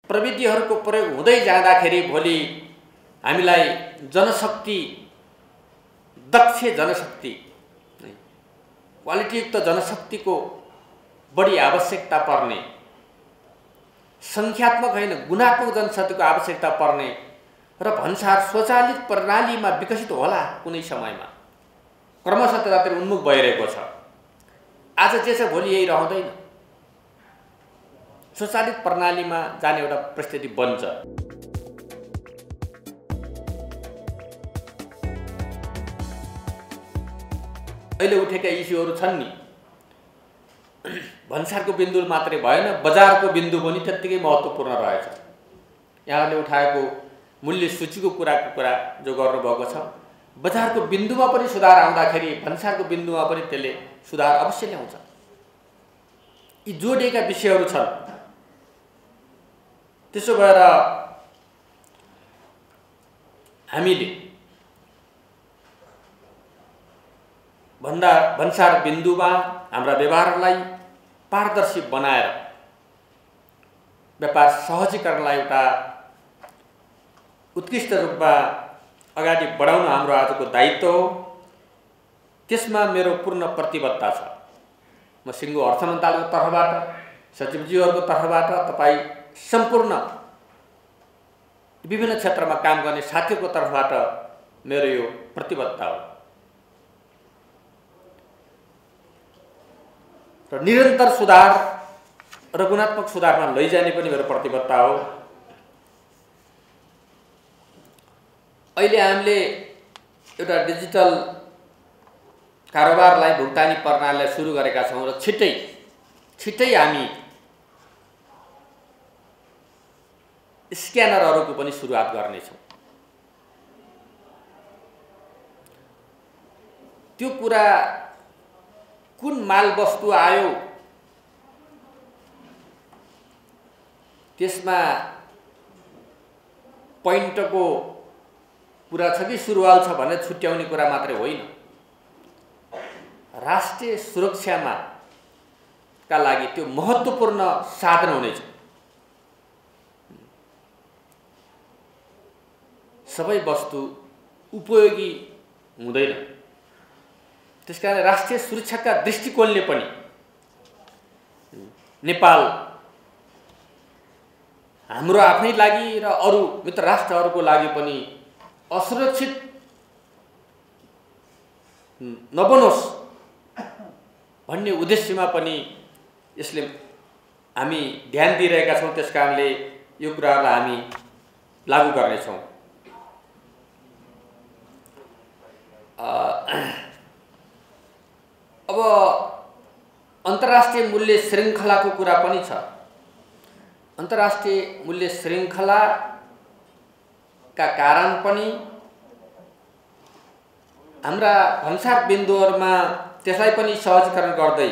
प्रविधिहरूको प्रयोग हुँदै जाँदाखेरि भोलि हामीलाई जनशक्ति, दक्ष जनशक्ति, क्वालिटीयुक्त जनशक्तिको बढी आवश्यकता पर्ने, सङ्ख्यात्मक होइन गुणात्मक जनशक्तिको आवश्यकता पर्ने र भन्सार स्वचालित प्रणालीमा विकसित होला कुनै समयमा क्रमशः त्यतातिर उन्मुख भइरहेको छ। आज जे छ भोलि यही रहँदैन, स्वचालित प्रणालीमा जाने एउटा परिस्थिति बन्छ। अहिले उठेका इस्युहरू छन् नि, भन्सारको बिन्दु मात्रै भएन, बजारको बिन्दु पनि त्यत्तिकै महत्त्वपूर्ण रहेछ। यहाँले उठाएको मूल्य सूचीको कुरा जो गर्नुभएको छ, बजारको बिन्दुमा पनि सुधार आउँदाखेरि भन्सारको बिन्दुमा पनि त्यसले सुधार अवश्य ल्याउँछ। यी जोडिएका विषयहरू छन्। त्यसो भएर हामीले भन्सार बिन्दुमा हाम्रा व्यवहारलाई पारदर्शी बनाएर व्यापार सहजीकरणलाई एउटा उत्कृष्ट रूपमा अगाडि बढाउन हाम्रो आजको दायित्व हो। त्यसमा मेरो पूर्ण प्रतिबद्धता छ। म सिङ्गो अर्थ मन्त्रालयको तर्फबाट, सचिवज्यूहरूको तर्फबाट, तपाईँ सम्पूर्ण विभिन्न क्षेत्रमा काम गर्ने साथीहरूको तर्फबाट मेरो यो प्रतिबद्धता हो र निरन्तर सुधार र गुणात्मक सुधारमा लैजाने पनि मेरो प्रतिबद्धता हो। अहिले हामीले एउटा डिजिटल कारोबारलाई, भुक्तानी प्रणालीलाई सुरु गरेका छौँ र छिट्टै हामी स्क्यानरहरूको पनि सुरुवात गर्नेछौँ। त्यो कुरा कुन माल वस्तु आयो त्यसमा पोइन्टको कुरा छ कि सुरुवाल छ भनेर छुट्याउने कुरा मात्रै होइन। राष्ट्रिय सुरक्षामा का लागि त्यो महत्त्वपूर्ण साधन हुनेछ। सबै वस्तु उपयोगी हुँदैन। त्यसकारण राष्ट्रिय सुरक्षाका दृष्टिकोणले पनि नेपाल हाम्रो आफ्नै लागि र अरू मित्र राष्ट्रहरूको लागि पनि असुरक्षित नबनोस् भन्ने उद्देश्यमा पनि यसले हामी ध्यान दिइरहेका छौँ। त्यसकारणले यो कुराहरूलाई हामी लागू गर्नेछौँ। अब अन्तर्राष्ट्रिय मूल्य श्रृङ्खलाको कुरा पनि छ। अन्तर्राष्ट्रिय मूल्य श्रृङ्खलाका कारण पनि हाम्रा भन्सार बिन्दुहरूमा त्यसलाई पनि सहजीकरण गर्दै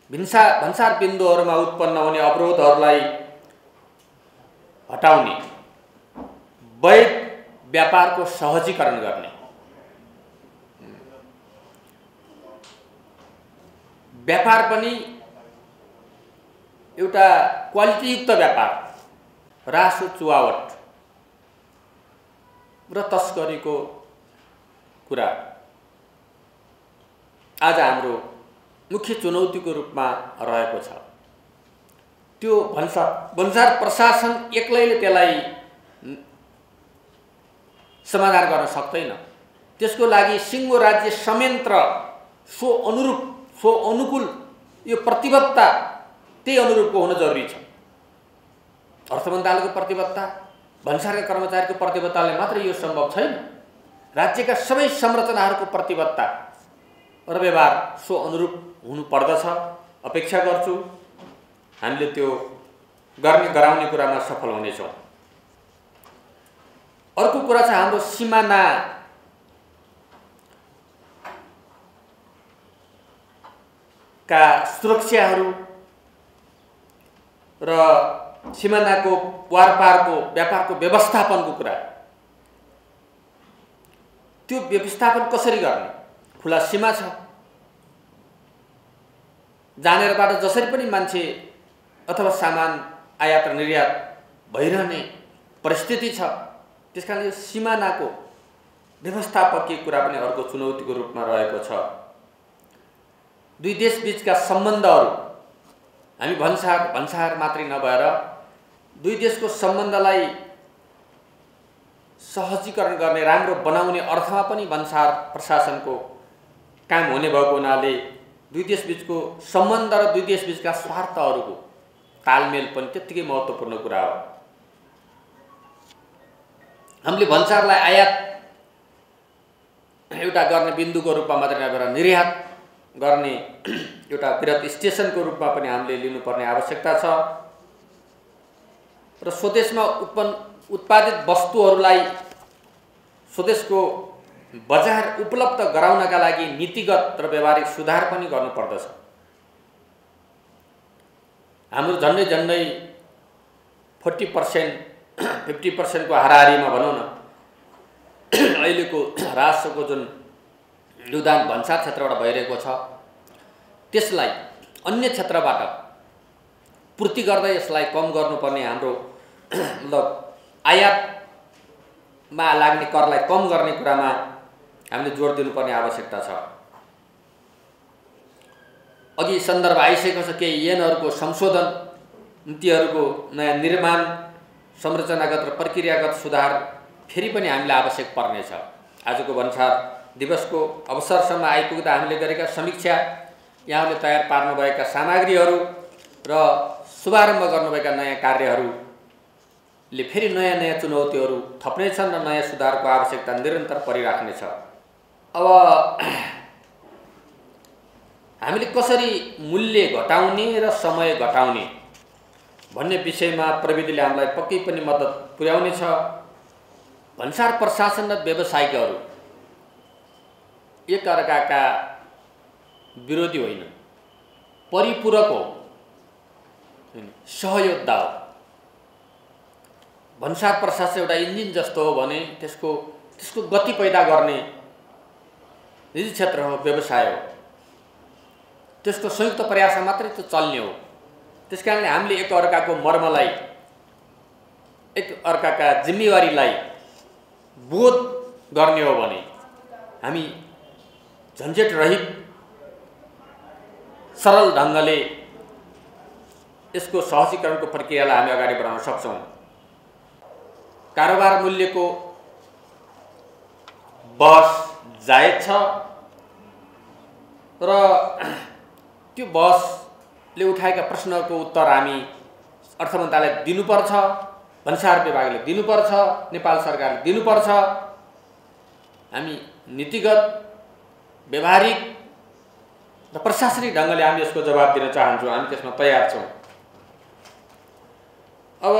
भन्सार बिन्दुहरूमा उत्पन्न हुने अवरोधहरूलाई हटाउने, वैध व्यापारको सहजीकरण गर्ने, व्यापार पनि एउटा क्वालिटीयुक्त व्यापार, रासो चुहावट र तस्करीको कुरा आज हाम्रो मुख्य चुनौतीको रूपमा रहेको छ। त्यो भन्सार प्रशासन एक्लैले त्यसलाई समाधान गर्न सक्दैन। त्यसको लागि सिङ्गो राज्य संयन्त्र सो अनुकूल यो प्रतिबद्धता त्यही अनुरूपको हुन जरुरी छ। अर्थ मन्त्रालयको प्रतिबद्धता, भन्सारका कर्मचारीको प्रतिबद्धताले मात्र यो सम्भव छैन। राज्यका सबै संरचनाहरूको प्रतिबद्धता र व्यवहार सो अनुरूप हुनु पर्दछ। अपेक्षा गर्छु हामीले त्यो गराउने कुरामा सफल हुनेछौँ। अर्को कुरा छ हाम्रो सीमाना का सुरक्षाहरू र सीमानाको वारपारको व्यापारको व्यवस्थापनको कुरा। त्यो व्यवस्थापन कसरी गर्ने? खुला सीमा छ, जानेरबाट जसरी पनि मान्छे अथवा सामान आयात र निर्यात भइरहने परिस्थिति छ। त्यसकारण यो सिमानाको व्यवस्थापकीय कुरा पनि अर्को चुनौतीको रूपमा रहेको छ। दुई देशबीचका सम्बन्धहरू हामी भन्सार मात्रै नभएर दुई देशको सम्बन्धलाई सहजीकरण गर्ने, राम्रो बनाउने अर्थमा पनि भन्सार प्रशासनको काम हुने भएको हुनाले दुई देशबीचको सम्बन्ध र दुई देशबीचका स्वार्थहरूको तालमेल पनि त्यत्तिकै महत्त्वपूर्ण कुरा हो। हामीले भन्सारलाई आयात एउटा गर्ने बिन्दुको रूपमा मात्रै नभएर निर्यात गर्ने एउटा वृहत स्टेसनको रूपमा पनि हामीले लिनुपर्ने आवश्यकता छ र स्वदेशमा उत्पादित वस्तुहरूलाई स्वदेशको बजार उपलब्ध गराउनका लागि नीतिगत र व्यावहारिक सुधार पनि गर्नुपर्दछ। हाम्रो झन्डै 40% 50% को हाराहारीमा भनौँ न अहिलेको राजस्वको जुन योगदान भन्सार क्षेत्रबाट भइरहेको छ त्यसलाई अन्य क्षेत्रबाट पूर्ति गर्दै यसलाई कम गर्नुपर्ने, हाम्रो मतलब आयातमा लाग्ने करलाई कम गर्ने कुरामा हामीले जोड दिनुपर्ने आवश्यकता छ। अघि सन्दर्भ आइसकेको छ केही ऐनहरूको संशोधन, नीतिहरूको नयाँ निर्माण, संरचनागत र प्रक्रियागत सुधार फेरि पनि हामीलाई आवश्यक पर्नेछ। आजको भन्सार दिवसको अवसरसम्म आइपुग्दा हामीले गरेका समीक्षा, यहाँले तयार पार्नुभएका सामग्रीहरू र शुभारम्भ गर्नुभएका नयाँ कार्यहरूले फेरि नयाँ चुनौतीहरू थप्नेछन् र नयाँ सुधारको आवश्यकता निरन्तर परिराख्नेछ। अब हामीले कसरी मूल्य घटाउने र समय घटाउने भन्ने विषयमा प्रविधिले हामीलाई पक्कै पनि मद्दत पुर्याउनेछ। भन्सार प्रशासन र व्यवसायिकहरू एक अर्काका विरोधी होइन, परिपूरक हो, सहयोद्धा हो। भन्सार प्रशासन एउटा इन्जिन जस्तो हो भने त्यसको गति पैदा गर्ने निजी क्षेत्र हो, व्यवसाय हो। त्यसको संयुक्त प्रयासमा मात्रै त्यो चल्ने हो। त्यसकारणले हामीले एक अर्काको मर्मलाई, एक अर्काका जिम्मेवारीलाई बोध गर्ने हो भने हामी झन्झट रहित सरल ढङ्गले यसको सहजीकरणको प्रक्रियालाई हामी अगाडि बढाउन सक्छौँ। कारोबार मूल्यको बहस जायज छ र त्यो बहसले उठाएका प्रश्नहरूको उत्तर हामी अर्थ मन्त्रालयले दिनुपर्छ, भन्सार विभागले दिनुपर्छ, नेपाल सरकारले दिनुपर्छ। हामी नीतिगत, व्यावहारिक र प्रशासनिक ढङ्गले हामी यसको जवाब दिन चाहन्छौँ। हामी त्यसमा तयार छौँ। अब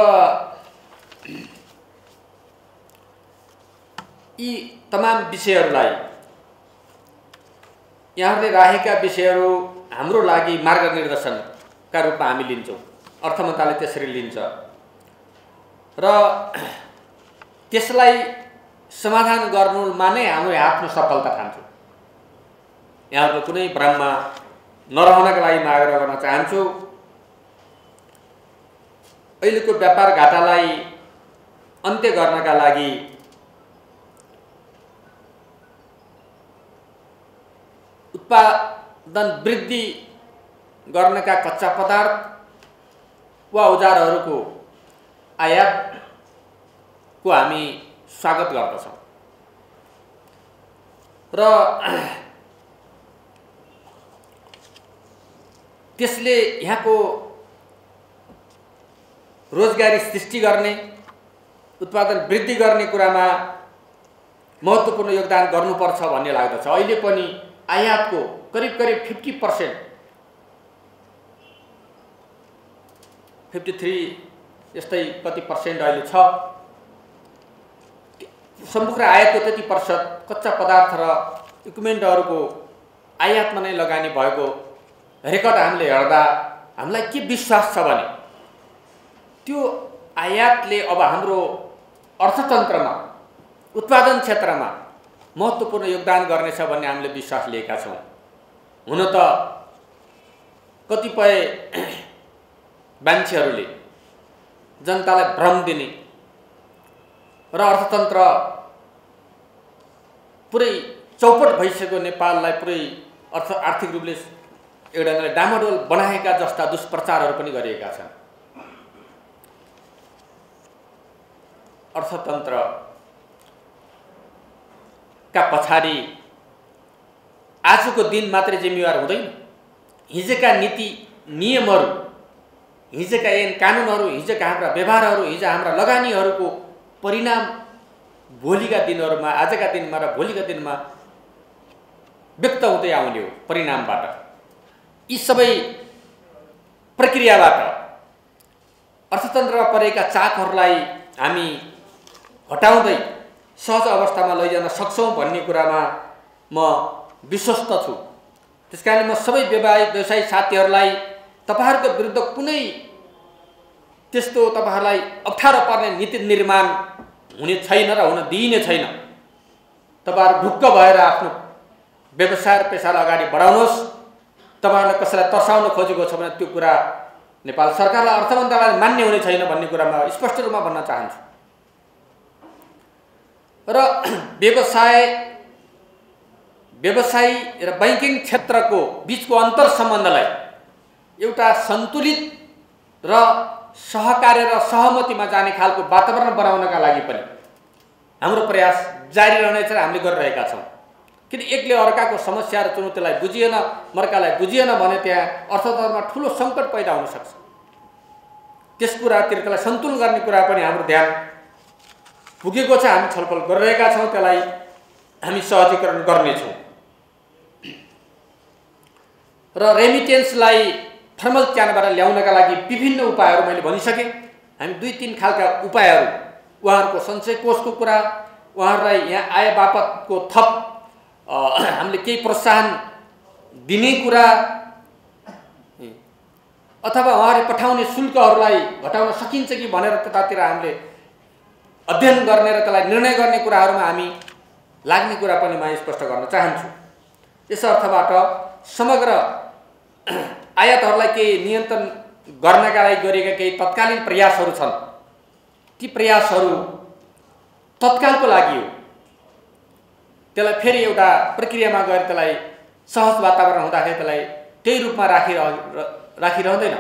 यी तमाम विषयहरूलाई, यहाँहरूले राखेका विषयहरू हाम्रो लागि मार्गनिर्देशनका रूपमा हामी लिन्छौँ। अर्थ मन्त्रालय त्यसरी लिन्छ र त्यसलाई समाधान गर्नुमा नै हाम्रो आफ्नो सफलता ठान्छौँ। यहाँहरूको कुनै भ्रममा नरहनका लागि म आग्रह गर्न चाहन्छु। अहिलेको व्यापार घाटालाई अन्त्य गर्नका लागि उत्पादन वृद्धि गर्नका कच्चा पदार्थ वा औजारहरूको आयातको हामी स्वागत गर्दछौँ र त्यसले यहाँको रोजगारी सृष्टि गर्ने, उत्पादन वृद्धि गर्ने कुरामा महत्त्वपूर्ण योगदान गर्नुपर्छ भन्ने लाग्दछ। अहिले पनि आयातको करिब 50%, 53 यस्तै कति पर्सेन्ट अहिले छ। समग्र आयातको 30% कच्चा पदार्थ र इक्विपमेन्टहरूको आयातमा नै लगानी भएको रेकर्ड हामीले हेर्दा हामीलाई के विश्वास छ भने त्यो आयातले अब हाम्रो अर्थतन्त्रमा, उत्पादन क्षेत्रमा महत्त्वपूर्ण योगदान गर्नेछ भन्ने हामीले विश्वास लिएका छौँ। हुन त कतिपय मान्छेहरूले जनतालाई भ्रम दिने र अर्थतन्त्र पुरै चौपट भइसकेको नेपाललाई पुरै आर्थिक रूपले एउटा डामाडोल बनाएका जस्ता दुष्प्रचारहरू पनि गरिएका छन्। अर्थतन्त्रका पछाडि आजको दिन मात्रै जिम्मेवार हुँदैन, हिजोका नीति नियमहरू, हिजोका ऐन कानुनहरू, हिजोका हाम्रा व्यवहारहरू, हिजो हाम्रा लगानीहरूको परिणाम भोलिका दिनहरूमा, आजका दिनमा र भोलिका दिनमा व्यक्त हुँदै आउने हो। परिणामबाट यी सबै प्रक्रियाबाट अर्थतन्त्रमा परेका चाकहरूलाई हामी हटाउँदै सहज अवस्थामा लैजान सक्छौँ भन्ने कुरामा म विश्वस्त छु। त्यसकारण म सबै व्यवसायी साथीहरूलाई तपाईहरुको विरुद्ध कुनै त्यस्तो तपाईहरुलाई अप्ठ्यारो पर्ने नीति निर्माण हुने छैन र हुन दिइने छैन। तपाईहरु ढुक्क भएर आफ्नो व्यवसाय पेशालाई अगाडि बढाउनुहोस्। तपाईहरुले कसैलाई तर्साउन खोजेको छ भने त्यो कुरा नेपाल सरकारलाई, अर्थ मन्त्रालयले मान्य हुने छैन भन्ने कुरामा स्पष्ट रूपमा भन्न चाहन्छु। र व्यवसायी र बैंकिङ क्षेत्रको बीचको अन्तर सम्बन्धलाई एउटा सन्तुलित र सहकार्य र सहमतिमा जाने खालको वातावरण बनाउनका लागि पनि हाम्रो प्रयास जारी रहनेछ र हामीले गरिरहेका छौँ। किन एकले अर्काको समस्या र चुनौतीलाई बुझिएन, मर्कालाई बुझिएन भने त्यहाँ अर्थतन्त्रमा ठूलो सङ्कट पैदा हुन सक्छ। त्यस कुरातिर त्यसलाई सन्तुलन गर्ने कुरा पनि हाम्रो ध्यान पुगेको छ। हामी छलफल गरिरहेका छौँ, त्यसलाई हामी सहजीकरण गर्नेछौँ। र रेमिटेन्सलाई फर्मल च्यानलबाट ल्याउनका लागि विभिन्न उपायहरू मैले भनिसकेँ। हामी 2-3 खालका उपायहरू, उहाँहरूको सञ्चय कोषको कुरा, उहाँहरूलाई यहाँ आय बापतको थप हामीले केही प्रोत्साहन दिने कुरा, अथवा उहाँहरूले पठाउने शुल्कहरूलाई घटाउन सकिन्छ कि भनेर त्यतातिर हामीले अध्ययन गर्ने र त्यसलाई निर्णय गर्ने कुराहरूमा हामी लाग्ने कुरा पनि म स्पष्ट गर्न चाहन्छु। यस अर्थबाट समग्र आयातहरूलाई केही नियन्त्रण गर्नका लागि गरिएका केही तत्कालीन प्रयासहरू छन्। ती प्रयासहरू तत्कालको लागि हो। त्यसलाई फेरि एउटा प्रक्रियामा गएर त्यसलाई सहज वातावरण हुँदाखेरि त्यसलाई त्यही रूपमा राखिरहँदैन।